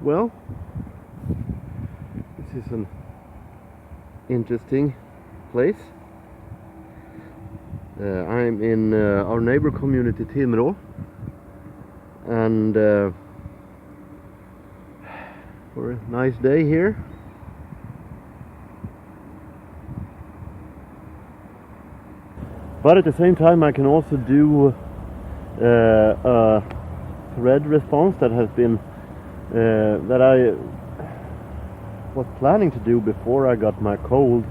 Well, this is an interesting place. I'm in our neighbor community Timrå, and for a nice day here. But at the same time I can also do a thread response that has been that I was planning to do before I got my cold,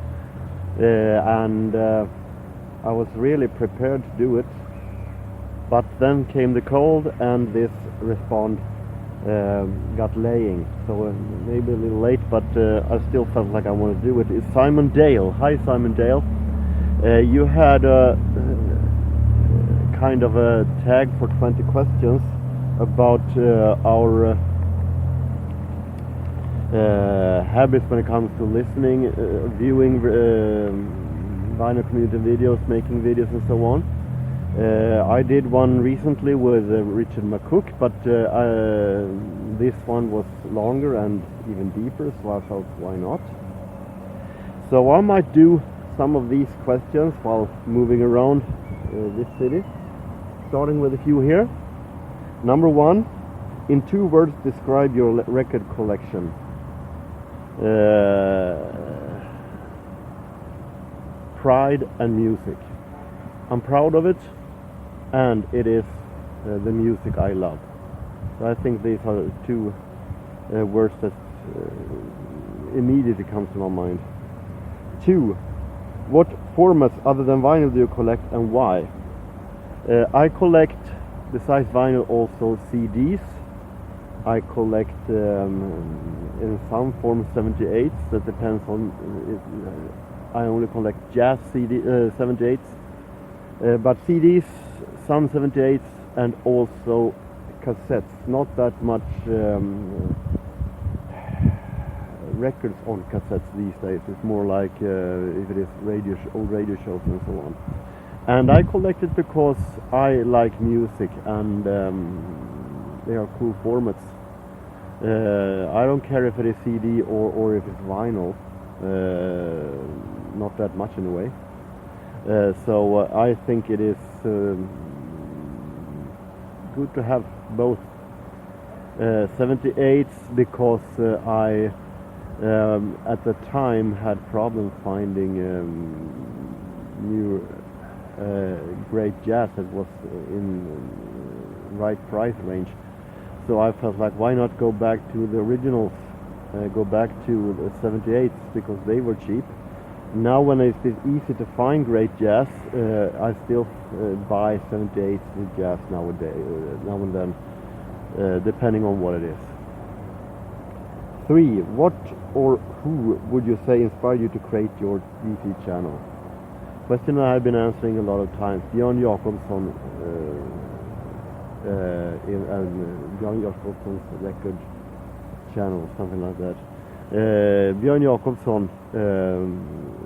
and I was really prepared to do it, but then came the cold and this respond got laying, so maybe a little late, but I still felt like I wanted to do it. It's Simon Dale. Hi Simon Dale. You had a kind of a tag for 20 questions about our habits when it comes to listening, viewing vinyl community videos, making videos and so on. I did one recently with Richard McCook, but this one was longer and even deeper, so I thought why not. So I might do some of these questions while moving around this city, starting with a few here. Number one, in 2 words describe your record collection. Pride and music. I'm proud of it, and it is the music I love. So I think these are 2 words that immediately comes to my mind. 2. What formats other than vinyl do you collect and why? I collect, besides vinyl, also CDs. I collect in some form 78s. That depends on. I only collect jazz CD 78s, but CDs, some 78s, and also cassettes. Not that much records on cassettes these days. It's more like if it is old radio shows and so on. And I collect it because I like music, and they are cool formats. I don't care if it is CD or if it's vinyl, not that much in a way. So I think it is good to have both 78s, because I at the time had problems finding new great jazz that was in right price range. So I felt like, why not go back to the originals, go back to the 78s, because they were cheap. Now when it's easy to find great jazz, I still buy 78s with jazz nowadays, now and then, depending on what it is. 3. What or who would you say inspired you to create your YouTube channel? Question I have been answering a lot of times. Björn Jakobsson, Björn Jakobsson's record channel, something like that. Björn Jakobsson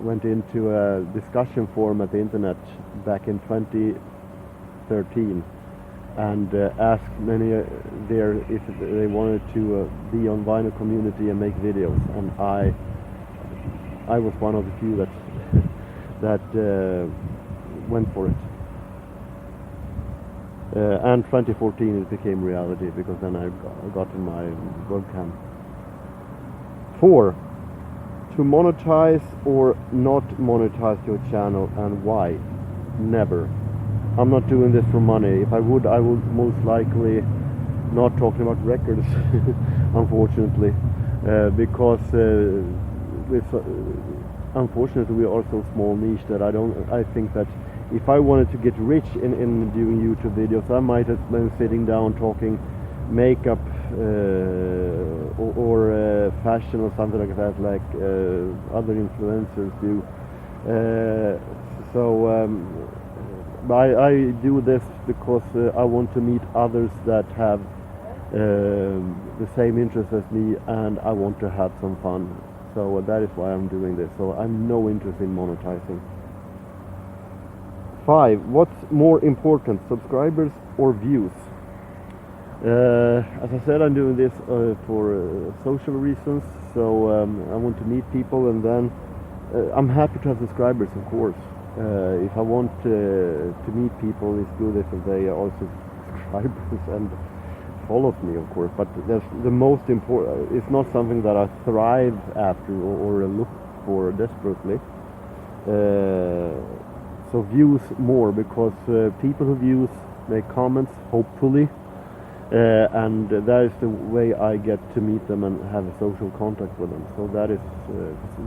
went into a discussion forum at the internet back in 2013 and asked many there if they wanted to be on vinyl community and make videos, and I was one of the few that that went for it. And 2014 it became reality, because then I got in my webcam. 4. To monetize or not monetize your channel, and why? Never. I'm not doing this for money. If I would most likely not talking about records, unfortunately, because unfortunately we are so small niche that I think that if I wanted to get rich in doing YouTube videos, I might have been sitting down talking makeup or fashion or something like that, like other influencers do. I do this because I want to meet others that have the same interests as me, and I want to have some fun. So that is why I'm doing this. So I'm no interest in monetizing. 5. What's more important, subscribers or views? As I said, I'm doing this for social reasons, so I want to meet people, and then I'm happy to have subscribers, of course. If I want to meet people, it's good if they are also subscribers and follow me, of course. But that's the most important. It's not something that I thrive after or look for desperately. So views more, because people who views make comments, hopefully. And that is the way I get to meet them and have a social contact with them. So that is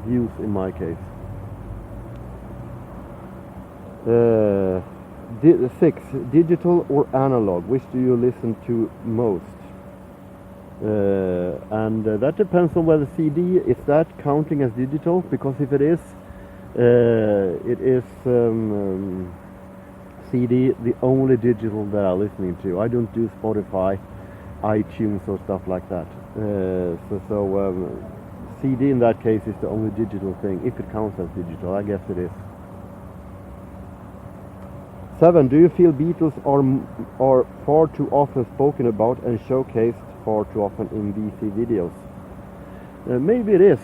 views in my case. 6. Digital or analog? Which do you listen to most? And that depends on whether CD is that counting as digital, because if it is CD the only digital that I'm listening to. I don't do Spotify, iTunes or stuff like that. CD in that case is the only digital thing, if it counts as digital. I guess it is. 7. Do you feel Beatles are far too often spoken about and showcased far too often in VC videos? Maybe it is,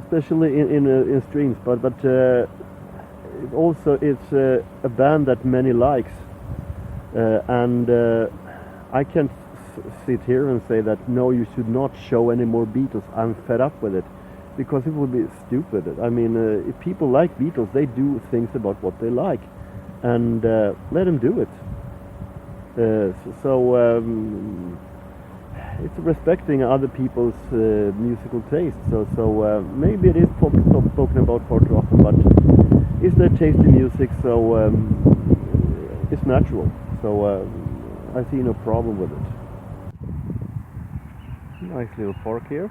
especially in streams, but also it's a band that many likes, and I can't sit here and say that no, you should not show any more Beatles. I'm fed up with it, because it would be stupid. I mean, if people like Beatles, they do things about what they like, and let them do it. It's respecting other people's musical taste. So maybe it is spoken about far too often, but it's their taste in music, so it's natural. So I see no problem with it. Nice little park here.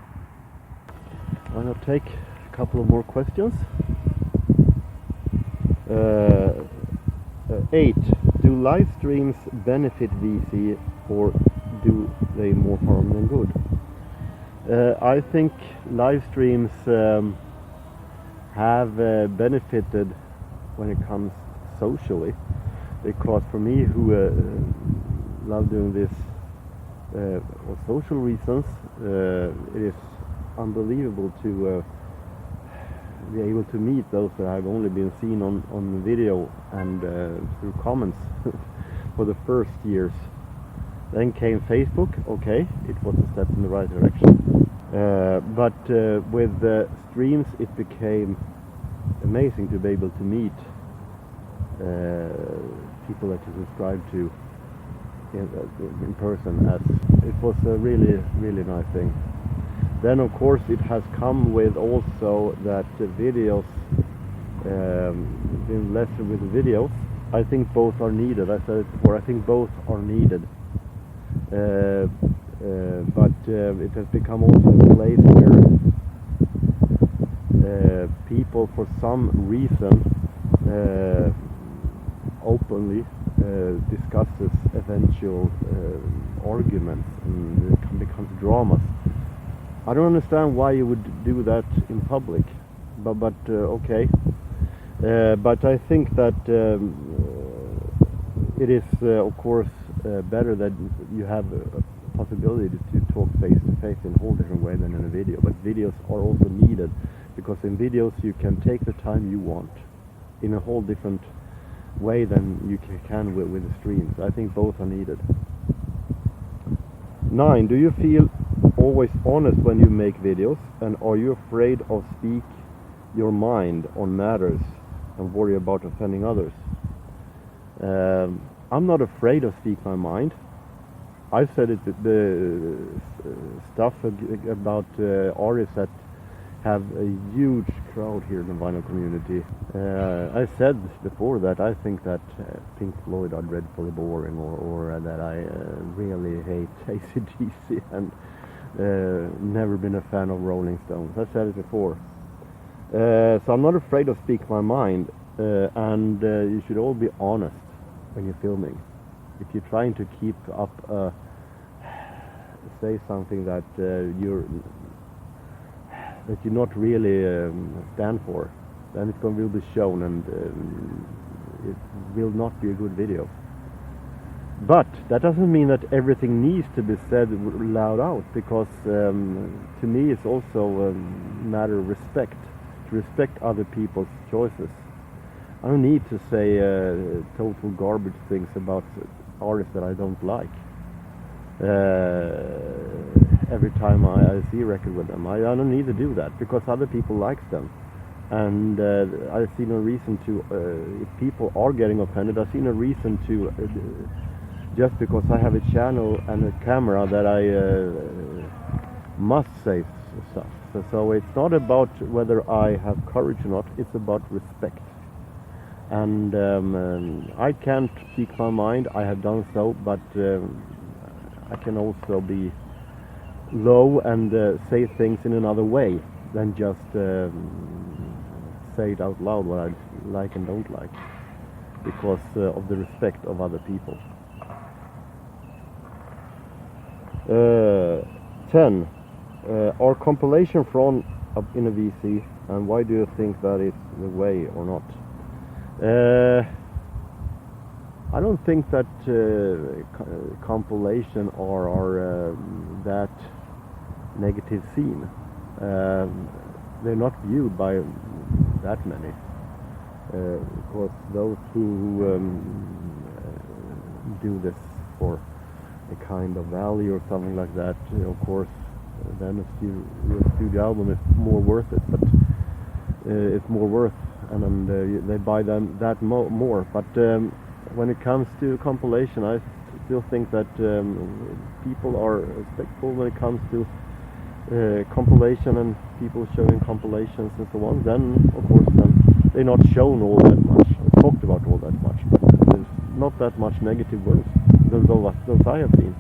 I'm gonna take a couple of more questions. 8. Do live streams benefit VC, or do they more harm than good? I think live streams have benefited when it comes socially, because for me, who love doing this for social reasons, it is unbelievable to be able to meet those that have only been seen on video and through comments for the first years. Then came Facebook. Okay, it was a step in the right direction, but with streams it became amazing to be able to meet people that you subscribe to in person, as it was a really nice thing. Then of course it has come with also that videos, been less with videos. I think both are needed. I said it before, I think both are needed. But it has become also a place where people for some reason openly discusses eventual arguments, and it becomes dramas. I don't understand why you would do that in public, but okay. But I think that it is of course better that you have a possibility to talk face to face in a whole different way than in a video. But videos are also needed, because in videos you can take the time you want in a whole different way than you can with the streams. I think both are needed. 9. Do you feel always honest when you make videos, and are you afraid of speak your mind on matters and worry about offending others? I'm not afraid of speak my mind. I've said it, the stuff about artists that have a huge crowd here in the vinyl community. I said before that I think that Pink Floyd are dreadfully boring, or that I really hate AC/DC and never been a fan of Rolling Stones. I said it before. So I'm not afraid of speak my mind, and you should all be honest when you're filming. If you're trying to keep up, say something that you're not really stand for, then it will be shown, and it will not be a good video. But that doesn't mean that everything needs to be said loud out, because to me it's also a matter of respect, to respect other people's choices. I don't need to say total garbage things about artists that I don't like every time I see a record with them. I don't need to do that, because other people like them. And I see no reason to, if people are getting offended, I see no reason to, just because I have a channel and a camera, that I must say stuff. So it's not about whether I have courage or not, it's about respect. And I can't speak my mind, I have done so, but I can also be low and say things in another way than just say it out loud what I like and don't like, because of the respect of other people. 10. Are compilation from in a VC, and why do you think that is the way or not? I don't think that compilation are that negative scene. They're not viewed by that many. Of course, those who do this for a kind of value or something like that, of course, then a studio album is more worth it. But it's more worth, and they buy them that more. But when it comes to compilation, I still think that people are respectful when it comes to compilation and people showing compilations and so on. Then, of course, they're not shown all that much, or talked about all that much. But there's not that much negative words. Those I have seen.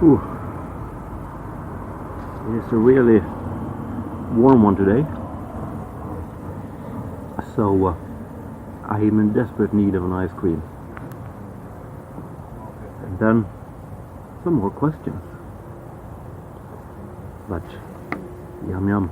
Ooh. It's a really warm one today, so I am in desperate need of an ice cream. And then some more questions. But yum yum.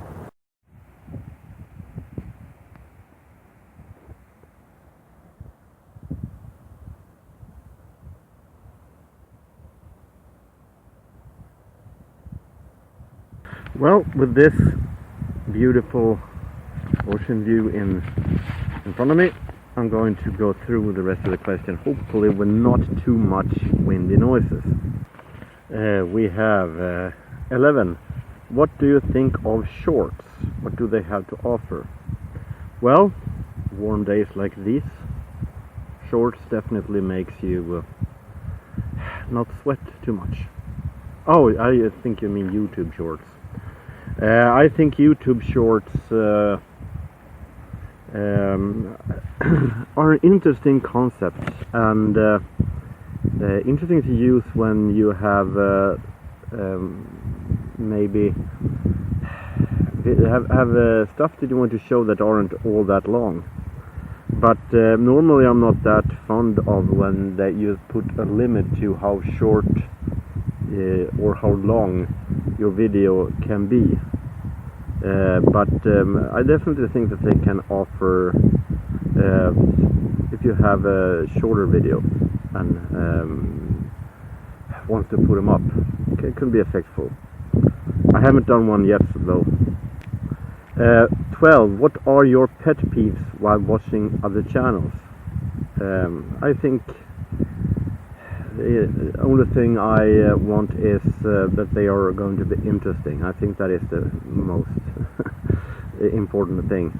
Well, with this beautiful ocean view in front of me, I'm going to go through the rest of the question, hopefully with not too much windy noises. We have 11. What do you think of shorts? What do they have to offer? Well, warm days like these, shorts definitely makes you not sweat too much. Oh, I think you mean YouTube shorts. I think YouTube shorts are an interesting concept, and interesting to use when you have maybe have stuff that you want to show that aren't all that long. But normally I'm not that fond of when that you put a limit to how short or how long your video can be. But I definitely think that they can offer, if you have a shorter video and want to put them up, it can be effectful. I haven't done one yet though. 12. What are your pet peeves while watching other channels? I think the only thing I want is that they are going to be interesting. I think that is the most important thing.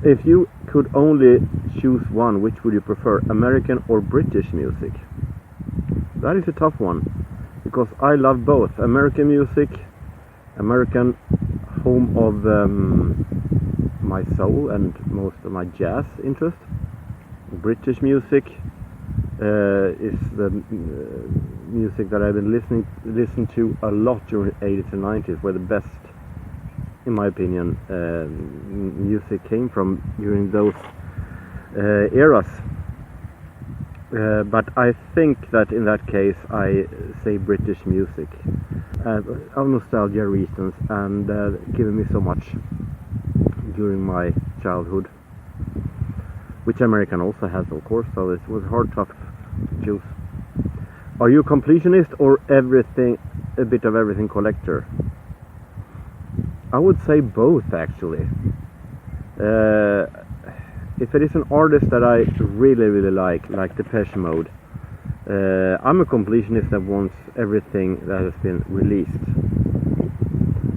If you could only choose one, which would you prefer, American or British music? That is a tough one, because I love both. American music, American home of my soul and most of my jazz interest. British music is the music that I've been listening to a lot during the 80s and 90s, where the best, in my opinion, music came from during those eras. But I think that in that case I say British music, of nostalgia reasons, and given me so much during my childhood, which American also has, of course, so it was tough to choose. Are you a completionist or a bit of everything collector? I would say both, actually. If it is an artist that I really like Depeche Mode, I'm a completionist that wants everything that has been released.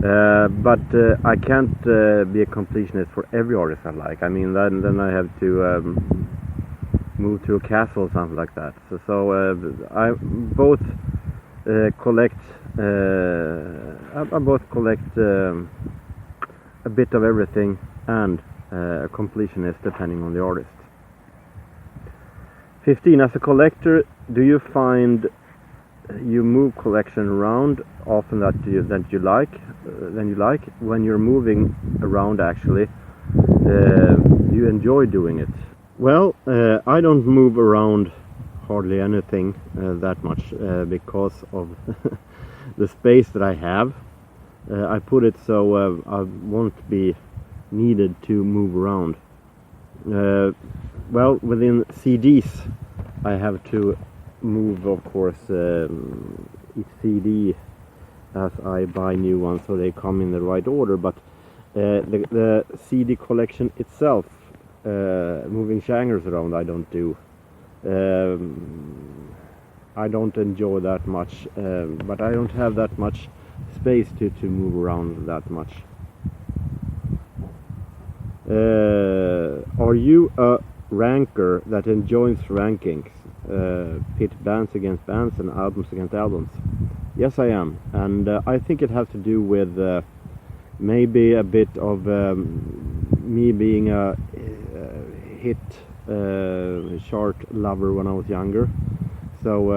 But I can't be a completionist for every artist I like. I mean, then I have to move to a castle or something like that. So I both collect. I both collect a bit of everything and a completionist depending on the artist. 15. As a collector, do you find you move collection around often that you like when you're moving around? Actually, you enjoy doing it? Well, I don't move around hardly anything that much because of the space that I have. I put it so I won't be needed to move around. Well, within CDs I have to move, of course, each CD as I buy new ones, so they come in the right order. But the CD collection itself, moving genres around, I don't do. I don't enjoy that much, but I don't have that much space to move around that much. Are you a ranker that enjoys rankings, pit bands against bands and albums against albums? Yes, I am, and I think it has to do with maybe a bit of me being a hit chart lover when I was younger, so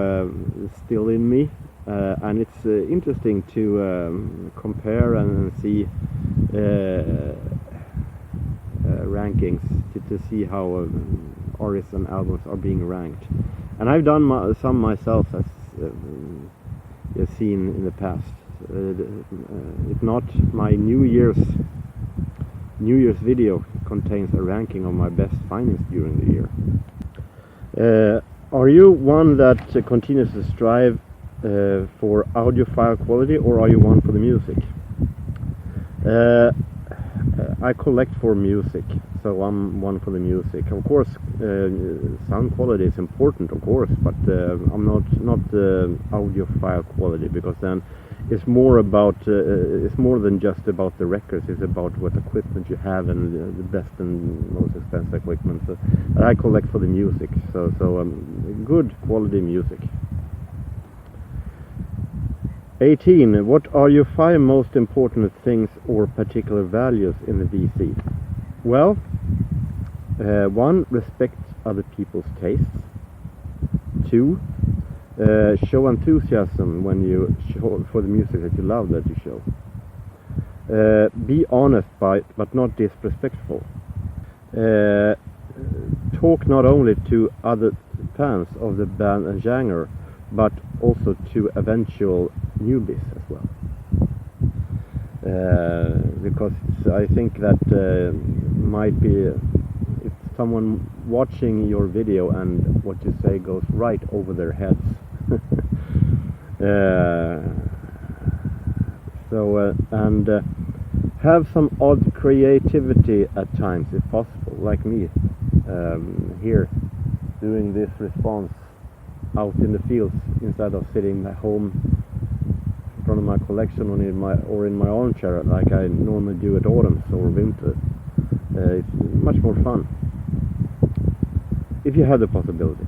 it's still in me, and it's interesting to compare and see rankings to see how artists and albums are being ranked, and I've done some myself, as you've seen in the past. If not, my New Year's video contains a ranking of my best findings during the year. Are you one that continues to strive for audiophile quality, or are you one for the music? I collect for music, so I'm one for the music. Of course, sound quality is important, of course, but I'm not audiophile quality, because then it's more about it's more than just about the records. It's about what equipment you have and the best and most expensive equipment. So I collect for the music, so good quality music. 18. What are your 5 most important things or particular values in the VC? Well, 1. Respect other people's tastes. 2. Show enthusiasm when you show for the music that you love that you show. Be honest but not disrespectful. Talk not only to other fans of the band and genre, but also to eventual newbies as well. Because I think that might be, if someone watching your video and what you say goes right over their heads. And have some odd creativity at times if possible, like me here doing this response out in the fields instead of sitting at home in front of my collection or in my armchair like I normally do at autumn or winter. It's much more fun if you have the possibility.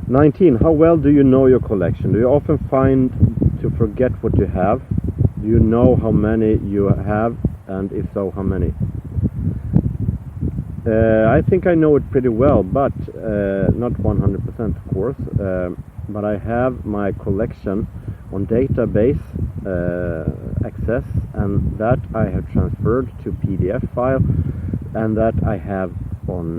19. How well do you know your collection? Do you often find to forget what you have? Do you know how many you have, and if so, how many? I think I know it pretty well, but not 100% of course. But I have my collection on database access, and that I have transferred to PDF file, and that I have on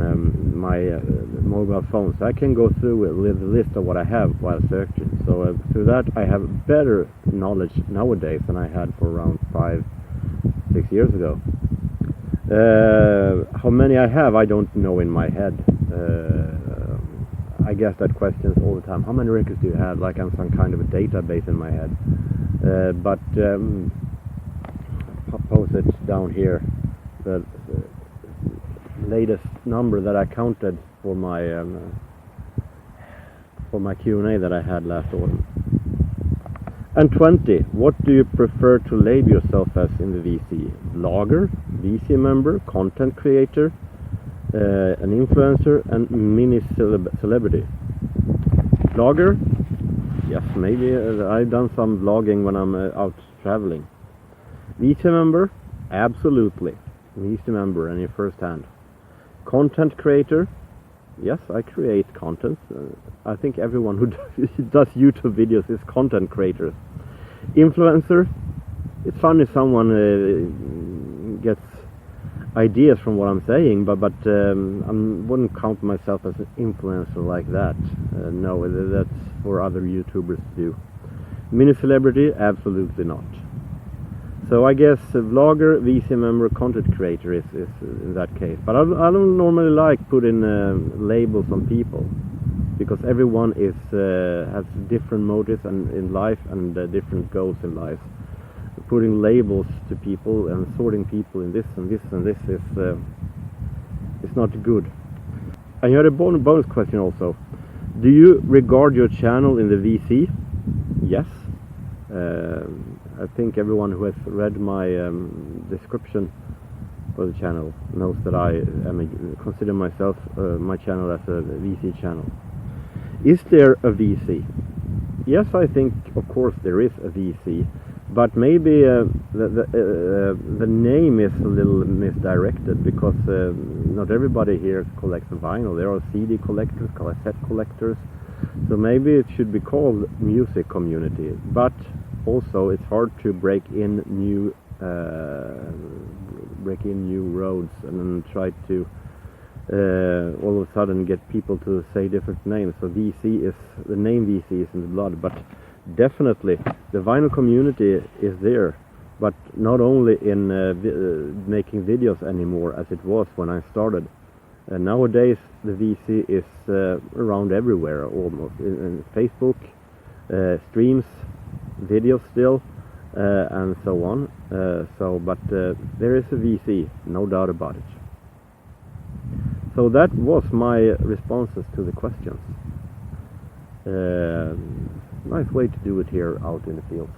my mobile phone, so I can go through it with a list of what I have while searching. So through that I have better knowledge nowadays than I had for around 5-6 years ago. How many I have, I don't know in my head. I guess that questions all the time. How many records do you have? Like I'm some kind of a database in my head. But post it down here. The latest number that I counted for my Q&A that I had last autumn. And 20. What do you prefer to label yourself as in the VC? Vlogger, VC member, content creator, an influencer, and mini celebrity. Vlogger? Yes, maybe. I've done some vlogging when I'm out traveling. VC member? Absolutely. VC member, and in first hand. Content creator? Yes, I create content. I think everyone who does YouTube videos is content creator. Influencer? It's fun if someone gets ideas from what I'm saying, but I wouldn't count myself as an influencer like that. No, that's for other YouTubers to do. Mini celebrity? Absolutely not. So I guess a vlogger, VC member, content creator is in that case. But I don't normally like putting labels on people, because everyone has different motives in life and different goals in life. Putting labels to people and sorting people in this and this and this is not good. And you had a bonus question also. Do you regard your channel in the VC? Yes. I think everyone who has read my description for the channel knows that I consider myself my channel as a VC channel. Is there a VC? Yes, I think of course there is a VC, but maybe the name is a little misdirected, because not everybody here collects vinyl. There are CD collectors, cassette collectors, so maybe it should be called music community. But also it's hard to break in new roads and then try to all of a sudden get people to say different names. So the name VC is in the blood, but definitely the vinyl community is there, but not only in making videos anymore as it was when I started. Nowadays the VC is around everywhere almost, in Facebook, streams, videos still, and so on. But there is a VC, no doubt about it. So that was my responses to the questions. Nice way to do it here out in the fields.